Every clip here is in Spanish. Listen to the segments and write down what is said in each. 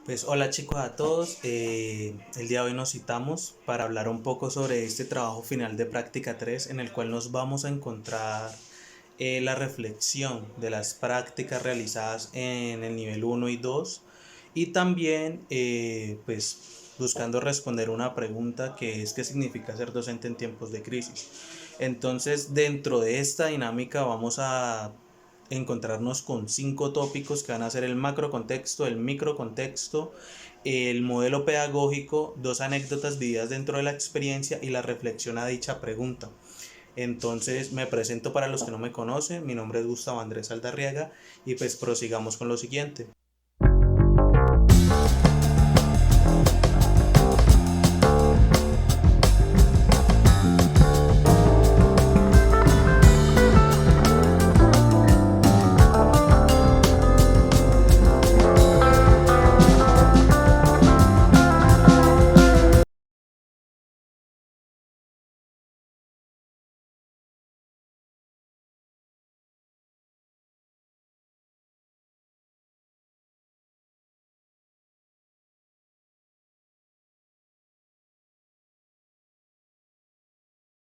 Pues hola chicos a todos, el día de hoy nos citamos para hablar un poco sobre este trabajo final de práctica 3 en el cual nos vamos a encontrar la reflexión de las prácticas realizadas en el nivel uno y 2 y también pues buscando responder una pregunta que es ¿qué significa ser docente en tiempos de crisis? Entonces dentro de esta dinámica vamos a encontrarnos con 5 tópicos que van a ser el macrocontexto, el microcontexto, el modelo pedagógico, 2 anécdotas vividas dentro de la experiencia y la reflexión a dicha pregunta. Entonces me presento para los que no me conocen, mi nombre es Gustavo Andrés Aldarriaga y pues prosigamos con lo siguiente.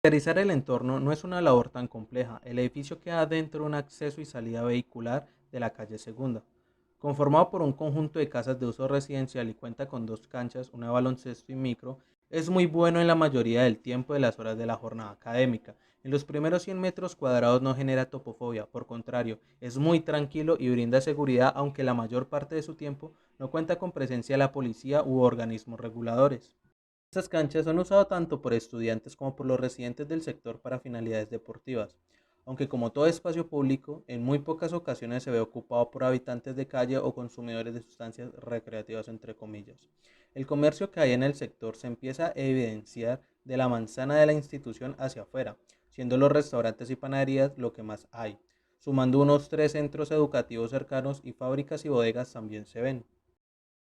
Caracterizar el entorno no es una labor tan compleja. El edificio queda dentro de un acceso y salida vehicular de la calle Segunda, conformado por un conjunto de casas de uso residencial y cuenta con 2 canchas, una de baloncesto y micro. Es muy bueno en la mayoría del tiempo de las horas de la jornada académica. En los primeros 100 metros cuadrados no genera topofobia, por contrario, es muy tranquilo y brinda seguridad, aunque la mayor parte de su tiempo no cuenta con presencia de la policía u organismos reguladores. Estas canchas son usadas tanto por estudiantes como por los residentes del sector para finalidades deportivas, aunque como todo espacio público, en muy pocas ocasiones se ve ocupado por habitantes de calle o consumidores de sustancias recreativas entre comillas. El comercio que hay en el sector se empieza a evidenciar de la manzana de la institución hacia afuera, siendo los restaurantes y panaderías lo que más hay, sumando unos 3 centros educativos cercanos y fábricas y bodegas también se ven.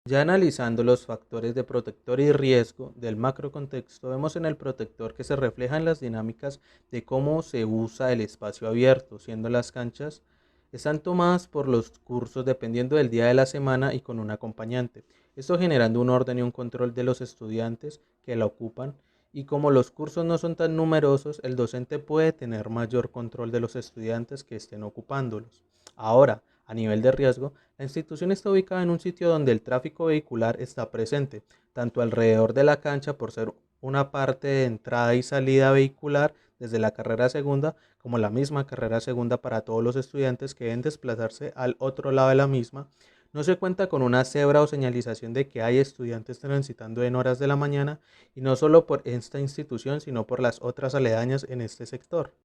Ya analizando los factores de protector y riesgo del macrocontexto, vemos en el protector que se reflejan las dinámicas de cómo se usa el espacio abierto, siendo las canchas están tomadas por los cursos dependiendo del día de la semana y con un acompañante. Esto generando un orden y un control de los estudiantes que la ocupan, y como los cursos no son tan numerosos, el docente puede tener mayor control de los estudiantes que estén ocupándolos. Ahora, a nivel de riesgo, la institución está ubicada en un sitio donde el tráfico vehicular está presente, tanto alrededor de la cancha por ser una parte de entrada y salida vehicular desde la carrera segunda, como la misma carrera segunda para todos los estudiantes que deben desplazarse al otro lado de la misma. No se cuenta con una cebra o señalización de que hay estudiantes transitando en horas de la mañana, y no solo por esta institución, sino por las otras aledañas en este sector.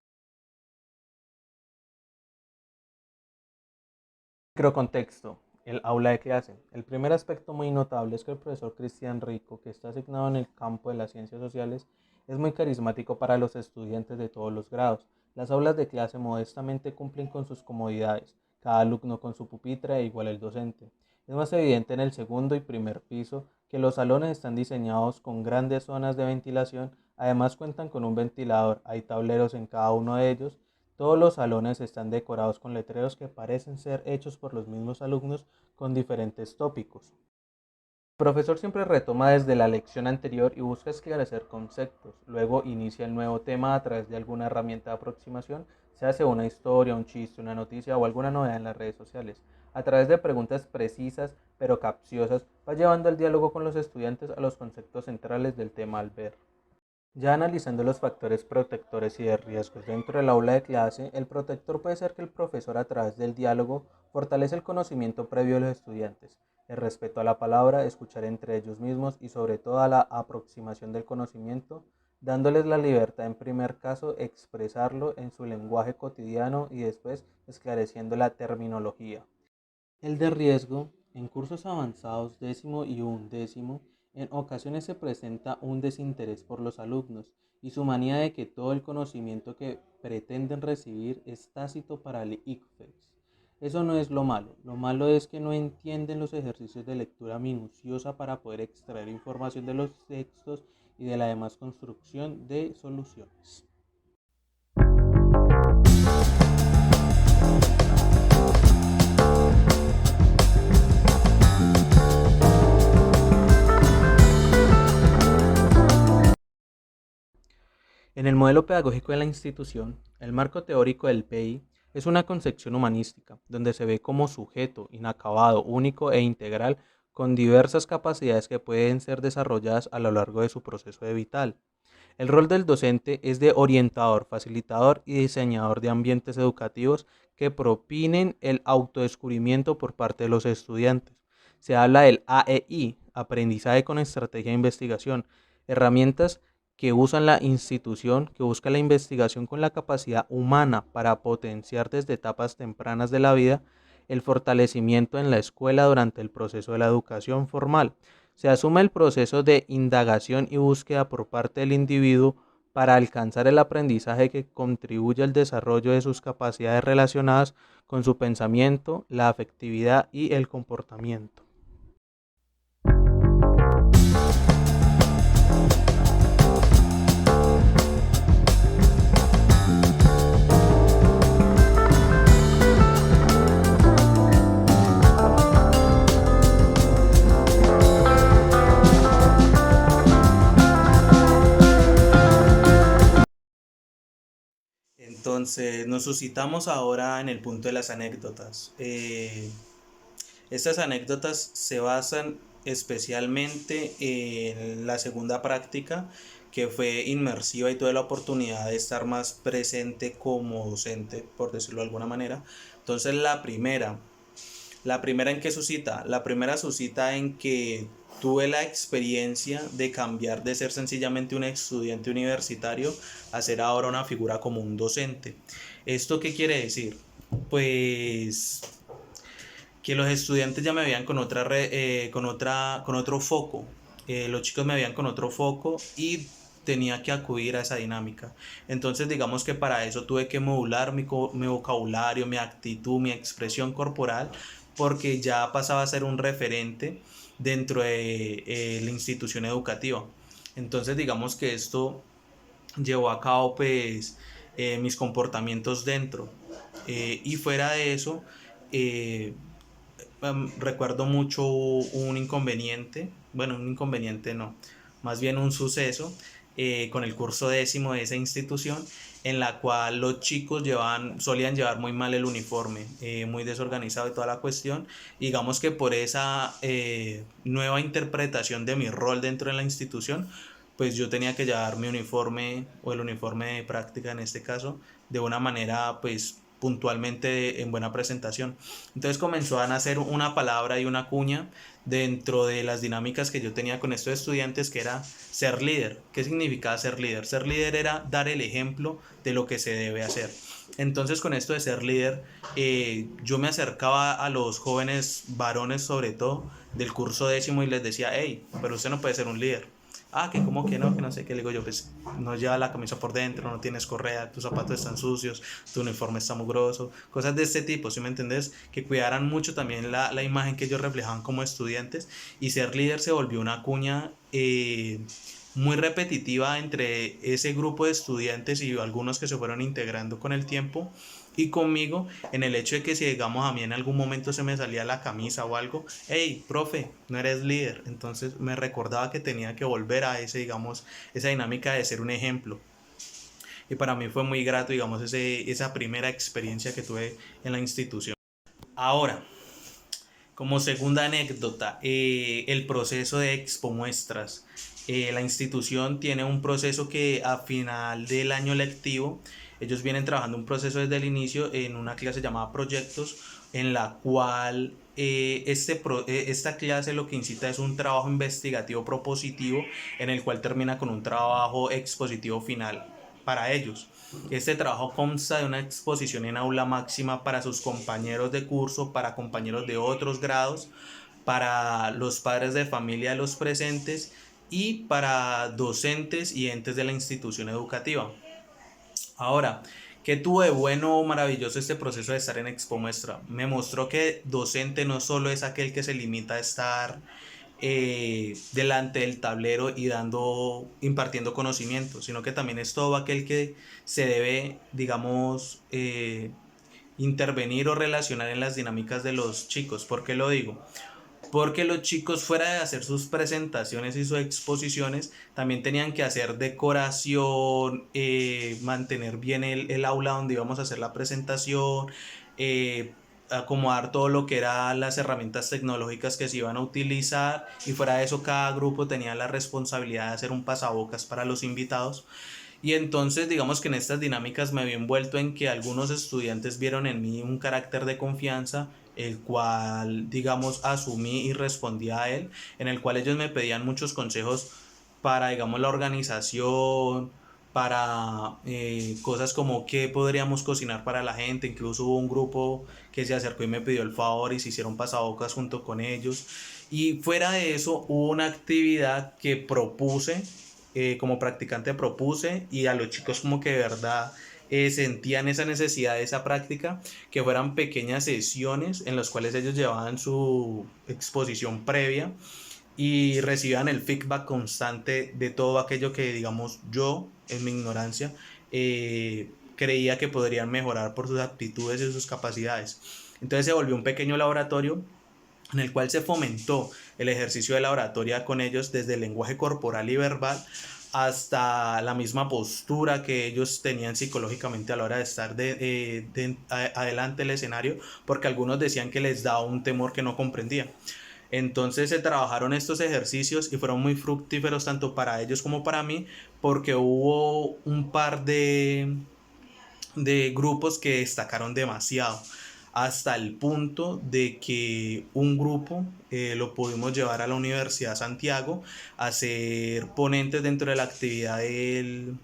Microcontexto. El aula de clase. El primer aspecto muy notable es que el profesor Cristian Rico, que está asignado en el campo de las ciencias sociales, es muy carismático para los estudiantes de todos los grados. Las aulas de clase modestamente cumplen con sus comodidades, cada alumno con su pupitre e igual el docente. Es más evidente en el segundo y primer piso que los salones están diseñados con grandes zonas de ventilación, además cuentan con un ventilador, hay tableros en cada uno de ellos. Todos los salones están decorados con letreros que parecen ser hechos por los mismos alumnos con diferentes tópicos. El profesor siempre retoma desde la lección anterior y busca esclarecer conceptos. Luego inicia el nuevo tema a través de alguna herramienta de aproximación, se hace una historia, un chiste, una noticia o alguna novedad en las redes sociales. A través de preguntas precisas pero capciosas, va llevando el diálogo con los estudiantes a los conceptos centrales del tema al ver. Ya analizando los factores protectores y de riesgos dentro del aula de clase, el protector puede ser que el profesor a través del diálogo fortalece el conocimiento previo de los estudiantes, el respeto a la palabra, escuchar entre ellos mismos y sobre todo a la aproximación del conocimiento, dándoles la libertad en primer caso expresarlo en su lenguaje cotidiano y después esclareciendo la terminología. El de riesgo, en cursos avanzados décimo y undécimo, en ocasiones se presenta un desinterés por los alumnos y su manía de que todo el conocimiento que pretenden recibir es tácito para el ICFES. Eso no es lo malo es que no entienden los ejercicios de lectura minuciosa para poder extraer información de los textos y de la demás construcción de soluciones. En el modelo pedagógico de la institución, el marco teórico del PI es una concepción humanística, donde se ve como sujeto inacabado, único e integral, con diversas capacidades que pueden ser desarrolladas a lo largo de su proceso de vital. El rol del docente es de orientador, facilitador y diseñador de ambientes educativos que propinen el autodescubrimiento por parte de los estudiantes. Se habla del AEI, aprendizaje con estrategia de investigación, herramientas que usan la institución, que busca la investigación con la capacidad humana para potenciar desde etapas tempranas de la vida el fortalecimiento en la escuela durante el proceso de la educación formal. Se asume el proceso de indagación y búsqueda por parte del individuo para alcanzar el aprendizaje que contribuye al desarrollo de sus capacidades relacionadas con su pensamiento, la afectividad y el comportamiento. Entonces, nos suscitamos ahora en el punto de las anécdotas. Estas anécdotas se basan especialmente en la segunda práctica, que fue inmersiva y tuve la oportunidad de estar más presente como docente, por decirlo de alguna manera. Entonces, la primera en que suscita, la primera suscita en que tuve la experiencia de cambiar de ser sencillamente un estudiante universitario a ser ahora una figura como un docente. ¿Esto qué quiere decir? Pues que los estudiantes ya me veían con otro foco. Los chicos me veían con otro foco y tenía que acudir a esa dinámica. Entonces, digamos que para eso tuve que modular mi vocabulario, mi actitud, mi expresión corporal, porque ya pasaba a ser un referente dentro de la institución educativa. Entonces, digamos que esto llevó a cabo pues mis comportamientos dentro. Y fuera de eso, eh, recuerdo mucho un inconveniente, bueno, un inconveniente no, más bien un suceso con el curso décimo de esa institución, en la cual los chicos solían llevar muy mal el uniforme, muy desorganizado y toda la cuestión. Digamos que por esa nueva interpretación de mi rol dentro de la institución, pues yo tenía que llevar mi uniforme o el uniforme de práctica en este caso de una manera pues puntualmente en buena presentación. Entonces comenzó a nacer una palabra y una cuña dentro de las dinámicas que yo tenía con estos estudiantes, que era ser líder. ¿Qué significaba ser líder? Ser líder era dar el ejemplo de lo que se debe hacer. Entonces con esto de ser líder, yo me acercaba a los jóvenes varones sobre todo del curso décimo y les decía, hey, pero usted no puede ser un líder. Ah, que como que no sé qué, le digo yo, pues no lleva la camisa por dentro, no tienes correa, tus zapatos están sucios, tu uniforme está mugroso, cosas de este tipo, ¿sí me entendés? Que cuidaran mucho también la imagen que ellos reflejaban como estudiantes, y ser líder se volvió una cuña muy repetitiva entre ese grupo de estudiantes y algunos que se fueron integrando con el tiempo y conmigo, en el hecho de que si digamos a mí en algún momento se me salía la camisa o algo, hey, profe, no eres líder. Entonces me recordaba que tenía que volver a digamos, esa dinámica de ser un ejemplo. Y para mí fue muy grato, digamos, esa primera experiencia que tuve en la institución. Ahora, como segunda anécdota, el proceso de expo muestras. La institución tiene un proceso que a final del año lectivo, ellos vienen trabajando un proceso desde el inicio en una clase llamada proyectos, en la cual esta clase lo que incita es un trabajo investigativo propositivo, en el cual termina con un trabajo expositivo final para ellos. Este trabajo consta de una exposición en aula máxima para sus compañeros de curso, para compañeros de otros grados, para los padres de familia de los presentes y para docentes y entes de la institución educativa. Ahora, ¿qué tuvo de bueno o maravilloso este proceso de estar en Expo Muestra? Me mostró que docente no solo es aquel que se limita a estar delante del tablero y impartiendo conocimiento, sino que también es todo aquel que se debe, digamos, intervenir o relacionar en las dinámicas de los chicos. ¿Por qué lo digo? porque los chicos fuera de hacer sus presentaciones y sus exposiciones, también tenían que hacer decoración, mantener bien el aula donde íbamos a hacer la presentación, acomodar todo lo que eran las herramientas tecnológicas que se iban a utilizar, y fuera de eso cada grupo tenía la responsabilidad de hacer un pasabocas para los invitados. Y entonces digamos que en estas dinámicas me había envuelto en que algunos estudiantes vieron en mí un carácter de confianza, el cual digamos asumí y respondí a él, en el cual ellos me pedían muchos consejos para digamos la organización, para cosas como qué podríamos cocinar para la gente. Incluso hubo un grupo que se acercó y me pidió el favor y se hicieron pasabocas junto con ellos. Y fuera de eso hubo una actividad que propuse, como practicante propuse, y a los chicos como que de verdad sentían esa necesidad de esa práctica, que fueran pequeñas sesiones en las cuales ellos llevaban su exposición previa y recibían el feedback constante de todo aquello que digamos yo en mi ignorancia creía que podrían mejorar por sus aptitudes y sus capacidades. Entonces se volvió un pequeño laboratorio en el cual se fomentó el ejercicio de la oratoria con ellos, desde el lenguaje corporal y verbal hasta la misma postura que ellos tenían psicológicamente a la hora de estar adelante del escenario, porque algunos decían que les daba un temor que no comprendía. Entonces se trabajaron estos ejercicios y fueron muy fructíferos tanto para ellos como para mí, porque hubo un par de grupos que destacaron demasiado, hasta el punto de que un grupo lo pudimos llevar a la Universidad de Santiago a ser ponentes dentro de la actividad del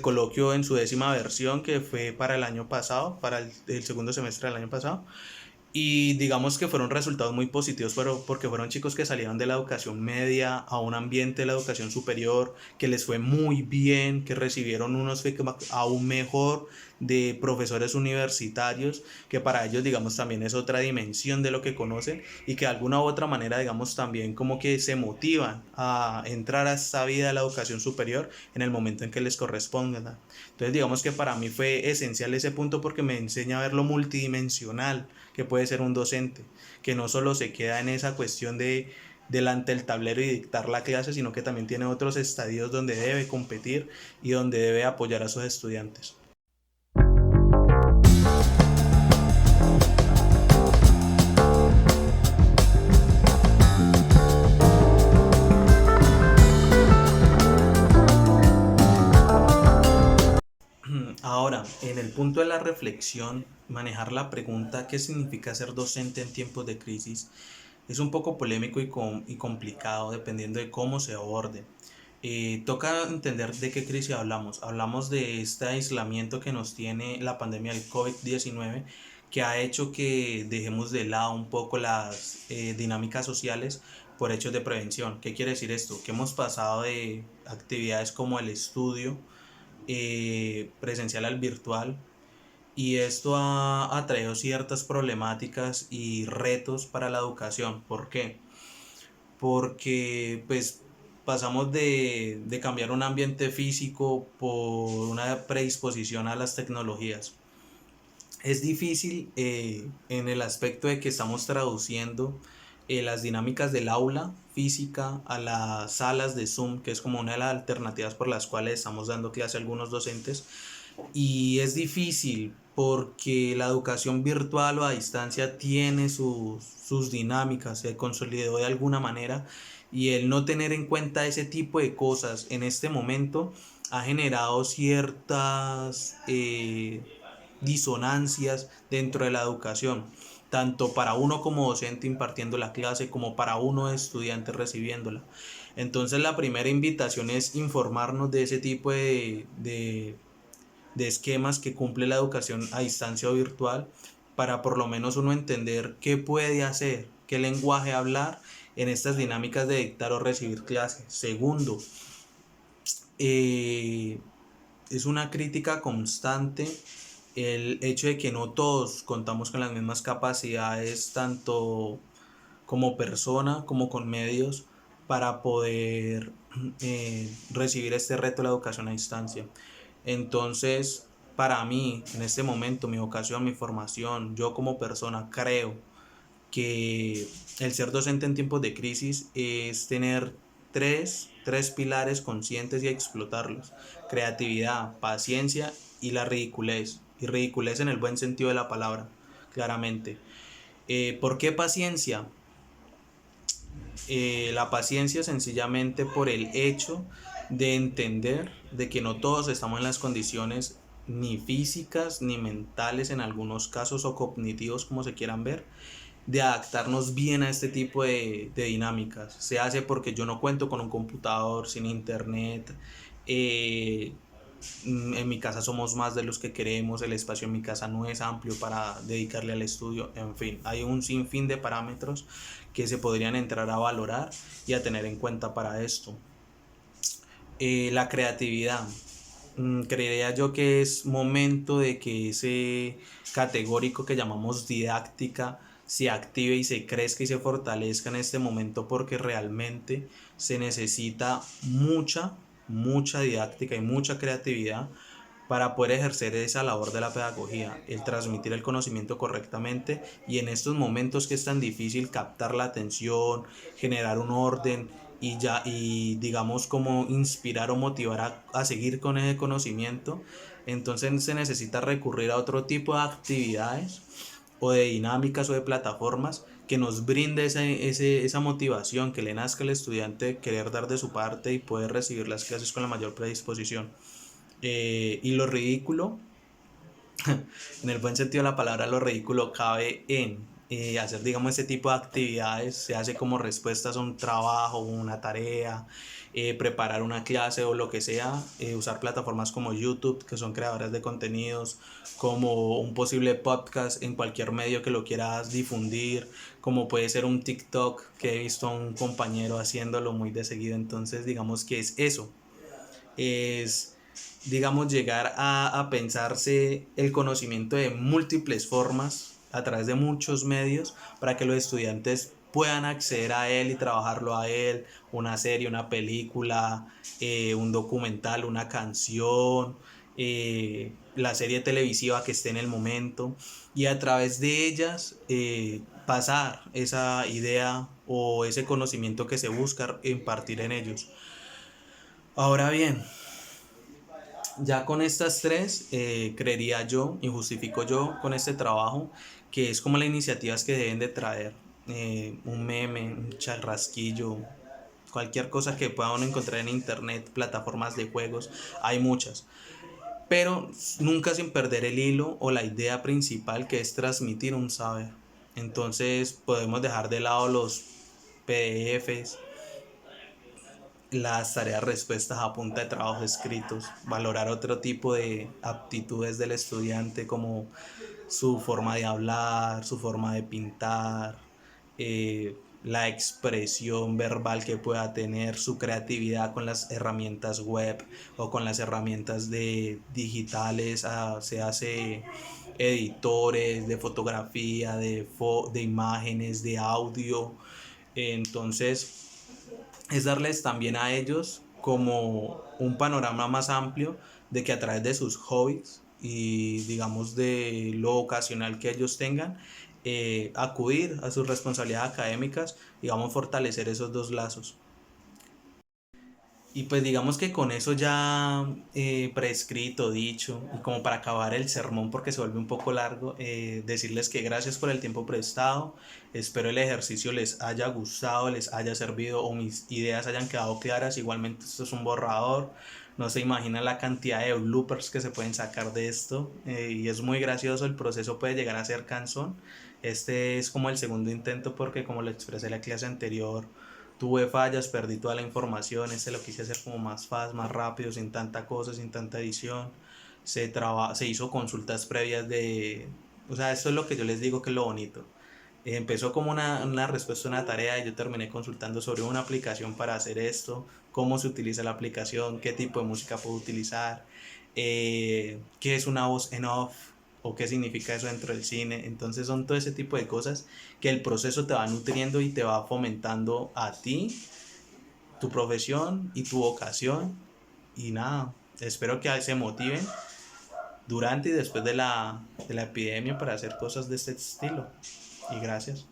coloquio en su 10ª versión, que fue para el año pasado, para el segundo semestre del año pasado. Y digamos que fueron resultados muy positivos, pero porque fueron chicos que salieron de la educación media a un ambiente de la educación superior, que les fue muy bien, que recibieron unos feedback aún mejor de profesores universitarios, que para ellos digamos también es otra dimensión de lo que conocen, y que de alguna u otra manera digamos también como que se motivan a entrar a esta vida de la educación superior en el momento en que les corresponda. Entonces digamos que para mí fue esencial ese punto, porque me enseña a ver lo multidimensional que puede ser un docente, que no solo se queda en esa cuestión de delante del tablero y dictar la clase, sino que también tiene otros estadios donde debe competir y donde debe apoyar a sus estudiantes. Ahora, en el punto de la reflexión, manejar la pregunta ¿qué significa ser docente en tiempos de crisis? Es un poco polémico y complicado dependiendo de cómo se aborde. Toca entender de qué crisis hablamos. Hablamos de este aislamiento que nos tiene la pandemia del COVID-19, que ha hecho que dejemos de lado un poco las dinámicas sociales por hechos de prevención. ¿Qué quiere decir esto? Que hemos pasado de actividades como el estudio presencial al virtual, y esto ha traído ciertas problemáticas y retos para la educación. ¿Por qué? Porque pues pasamos de cambiar un ambiente físico por una predisposición a las tecnologías. Es difícil en el aspecto de que estamos traduciendo las dinámicas del aula física a las salas de Zoom, que es como una de las alternativas por las cuales estamos dando clase a algunos docentes. Y es difícil porque la educación virtual o a distancia tiene sus dinámicas, se consolidó de alguna manera, y el no tener en cuenta ese tipo de cosas en este momento ha generado ciertas disonancias dentro de la educación, tanto para uno como docente impartiendo la clase como para uno estudiante recibiéndola. Entonces la primera invitación es informarnos de ese tipo de esquemas que cumple la educación a distancia o virtual, para por lo menos uno entender qué puede hacer, qué lenguaje hablar en estas dinámicas de dictar o recibir clases. Segundo, eh, es una crítica constante el hecho de que no todos contamos con las mismas capacidades, tanto como persona como con medios, para poder recibir este reto de la educación a distancia. Entonces, para mí, en este momento, mi vocación, mi formación, yo como persona creo que el ser docente en tiempos de crisis es tener tres pilares conscientes y explotarlos: creatividad, paciencia y la ridiculez. Y ridiculez en el buen sentido de la palabra, claramente. ¿Por qué paciencia? La paciencia sencillamente por el hecho de entender de que no todos estamos en las condiciones ni físicas ni mentales en algunos casos, o cognitivos como se quieran ver, de adaptarnos bien a este tipo de dinámicas. Se hace porque yo no cuento con un computador, sin internet. eh, en mi casa somos más de los que queremos, el espacio en mi casa no es amplio para dedicarle al estudio, en fin, hay un sinfín de parámetros que se podrían entrar a valorar y a tener en cuenta para esto. La creatividad. Creería yo que es momento de que ese categórico que llamamos didáctica se active y se crezca y se fortalezca en este momento, porque realmente se necesita mucha didáctica y mucha creatividad para poder ejercer esa labor de la pedagogía, el transmitir el conocimiento correctamente, y en estos momentos que es tan difícil captar la atención, generar un orden y digamos como inspirar o motivar a seguir con ese conocimiento. Entonces se necesita recurrir a otro tipo de actividades o de dinámicas o de plataformas que nos brinde esa motivación, que le nazca al estudiante querer dar de su parte y poder recibir las clases con la mayor predisposición. Y lo ridículo, en el buen sentido de la palabra, lo ridículo cabe en hacer, digamos, este tipo de actividades. Se hace como respuestas a un trabajo, una tarea, preparar una clase o lo que sea, usar plataformas como YouTube, que son creadoras de contenidos, como un posible podcast en cualquier medio que lo quieras difundir, como puede ser un TikTok, que he visto a un compañero haciéndolo muy de seguido. Entonces digamos que es eso, es, digamos, llegar a pensarse el conocimiento de múltiples formas a través de muchos medios para que los estudiantes puedan acceder a él y trabajarlo a él: una serie, una película, un documental, una canción, la serie televisiva que esté en el momento, y a través de ellas pasar esa idea o ese conocimiento que se busca impartir en ellos. Ahora bien, ya con estas tres, creería yo y justifico yo con este trabajo que es como las iniciativas que deben de traer. Un meme, un charrasquillo, cualquier cosa que pueda uno encontrar en internet, plataformas de juegos, hay muchas. Pero nunca sin perder el hilo o la idea principal, que es transmitir un saber. Entonces podemos dejar de lado los PDFs, las tareas respuestas a punta de trabajos escritos, valorar otro tipo de aptitudes del estudiante, como su forma de hablar, su forma de pintar, la expresión verbal que pueda tener, su creatividad con las herramientas web o con las herramientas digitales. Se hace editores de fotografía, de imágenes, de audio. Entonces es darles también a ellos como un panorama más amplio de que a través de sus hobbies y digamos de lo ocasional que ellos tengan, acudir a sus responsabilidades académicas y vamos a fortalecer esos dos lazos. Y pues digamos que con eso ya prescrito, dicho, y como para acabar el sermón porque se vuelve un poco largo, decirles que gracias por el tiempo prestado. Espero el ejercicio les haya gustado, les haya servido o mis ideas hayan quedado claras. Igualmente esto es un borrador, no se imaginan la cantidad de bloopers que se pueden sacar de esto, y es muy gracioso. El proceso puede llegar a ser cansón. Este es como el segundo intento porque, como lo expresé en la clase anterior, tuve fallas, perdí toda la información. Este lo quise hacer como más fácil, más rápido, sin tanta cosa, sin tanta edición. Se hizo consultas previas de... O sea, esto es lo que yo les digo que es lo bonito. Empezó como una respuesta a una tarea y yo terminé consultando sobre una aplicación para hacer esto, cómo se utiliza la aplicación, qué tipo de música puedo utilizar, qué es una voz en off o qué significa eso dentro del cine. Entonces son todo ese tipo de cosas que el proceso te va nutriendo y te va fomentando a ti, tu profesión y tu vocación. Y nada, espero que se motiven durante y después de la epidemia para hacer cosas de este estilo. Y gracias.